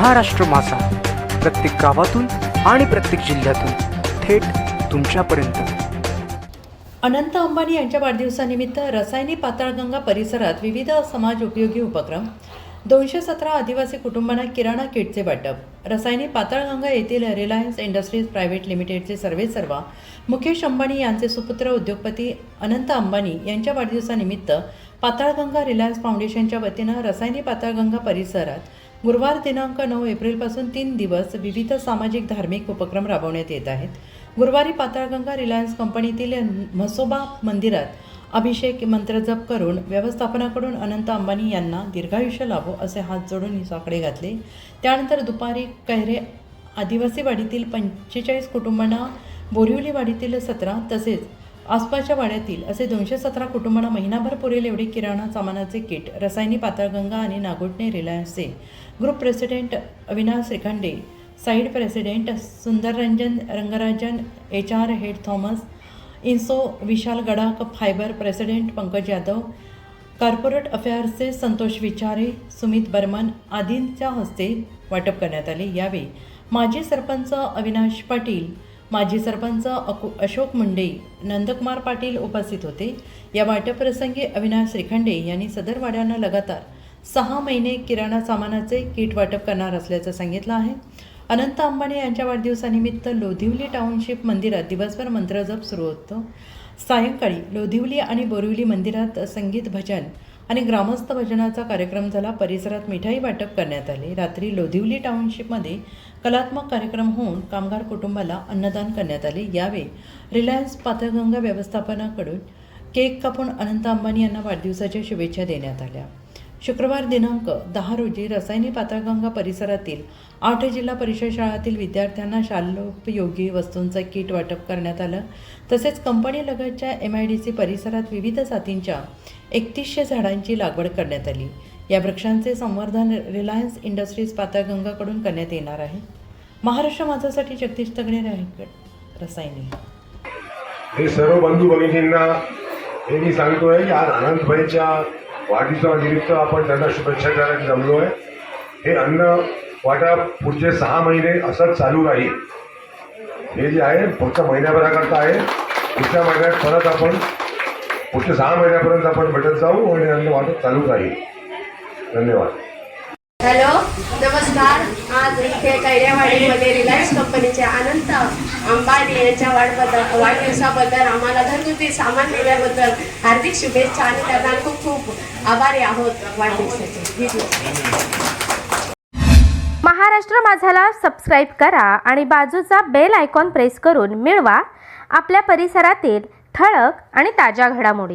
महाराष्ट्र माझा, प्रत्येक गावातून आणि प्रत्येक जिल्ह्यातून थेट तुमच्यापर्यंत। अनंत अंबानी यांच्या वाढदिवसानिमित्त रसायनी पाताळगंगा परिसरात विविध समाज उपयोगी उपक्रम। 217 आदिवासी कुटुंबांना किराणा किटचे वाटप। रसायनी पाताळगंगा येथील रिलायन्स इंडस्ट्रीज प्रायव्हेट लिमिटेडचे सर्वेसर्वा मुकेश अंबानी यांचे सुपुत्र उद्योगपती अनंत अंबानी यांच्या वाढदिवसानिमित्त पाताळगंगा रिलायन्स फाउंडेशनच्या वतीनं रसायनी पाताळगंगा परिसरात गुरुवार दिनांक 9 एप्रिलपासून 3 दिवस विविध सामाजिक धार्मिक उपक्रम राबवण्यात येत आहेत। गुरुवारी पाताळगंगा रिलायन्स कंपनीतील म्हसोबा मंदिरात अभिषेक मंत्रजप करून व्यवस्थापनाकडून अनंत अंबानी यांना दीर्घायुष्य लाभो असे हात जोडून साकडे घातले। त्यानंतर दुपारी कैरे आदिवासी वाडीतील 45 कुटुंबांना, बोरिवली वाडीतील 17 तसेच आसपासच्या वाड्यातील असे 217 कुटुंबांना महिनाभर पुरेल एवढे किराणा सामानाचे किट रसायनी पाताळगंगा आणि नागोठणे रिलायन्सचे group president Avinash Shrikhande, site president Sundarranjan Rangarajan, HR head Thomas इन्सो, Vishal Gadakh, fibre president Pankaj Yadav, corporate अफेअर्सचे संतोष विचारे, सुमित बर्मन आदींच्या हस्ते वाटप करण्यात आले। यावेळी माजी सरपंच अविनाश पाटील, माजी सरपंच अशोक मुंडे, नंदकुमार पाटील उपस्थित होते। या वाटप प्रसंगी अविनाश श्रीखंडे यांनी सदर वाड्यांना लगातार 6 महिने किराणा सामानाचे किट वाटप करणार असल्याचं सांगितलं आहे। अनंत अंबानी यांच्या वाढदिवसानिमित्त लोधिवली टाउनशिप मंदिरात दिवसभर मंत्रजप सुरू होतं। सायंकाळी लोधिवली आणि बोरिवली मंदिरात संगीत भजन आणि ग्रामस्थ भजनाचा कार्यक्रम झाला। परिसरात मिठाई वाटप करण्यात आले। रात्री लोधिवली टाउनशिपमध्ये कलात्मक कार्यक्रम होऊन कामगार कुटुंबाला अन्नदान करण्यात आले। यावेळी रिलायन्स पाताळगंगा व्यवस्थापनाकडून केक कापून अनंत अंबानी यांना वाढदिवसाच्या शुभेच्छा देण्यात आल्या। शुक्रवार दिनांक 10 रोजी रसायनी पाताळगंगा परिसरातील 8 जिल्हा परिषद शाळांतील विद्यार्थ्यांना शालोपयोगी वस्तूंचं किट वाटप करण्यात आलं। तसेच कंपनीलगतच्या MIDC परिसरात विविध जातींच्या 3100 झाडांची लागवड करण्यात आली। या वृक्षांचे संवर्धन रिलायन्स इंडस्ट्रीज पाताळगंगाकडून करण्यात येणार आहे। महाराष्ट्र माझासाठी जगदीश तगडे, रायगड, रसायनी। हे सर्व बंधू भगिनींना हे मी सांगतोय की आज अनंतभाईच्या वाढदिवसानिमित्त आपण त्यांना शुभेच्छा द्यायला जमलो आहे। हे अन्न वाटप पुढचे 6 महिने असंच चालू राहील। हे जे आहे पुढच्या महिन्याभराकरता आहे। पुढच्या महिन्यात परत आपण पुढच्या 6 महिन्यापर्यंत आपण भेटत जाऊ आणि अन्न वाटप चालू राहील। धन्यवाद। हॅलो, नमस्कार। आज इथे कैरेवाडीमध्ये रिलायन्स कंपनीचे अनंत अंबानी यांच्या वाढदिवसाबद्दल आम्हाला घरगुती सामान दिल्याबद्दल हार्दिक शुभेच्छा आणि त्यांना खूप खूप आभारी आहोत वाढदिवसाचे। महाराष्ट्र माझाला सबस्क्राईब करा आणि बाजूचा बेल आयकॉन प्रेस करून मिळवा आपल्या परिसरातील ठळक आणि ताज्या घडामोडी।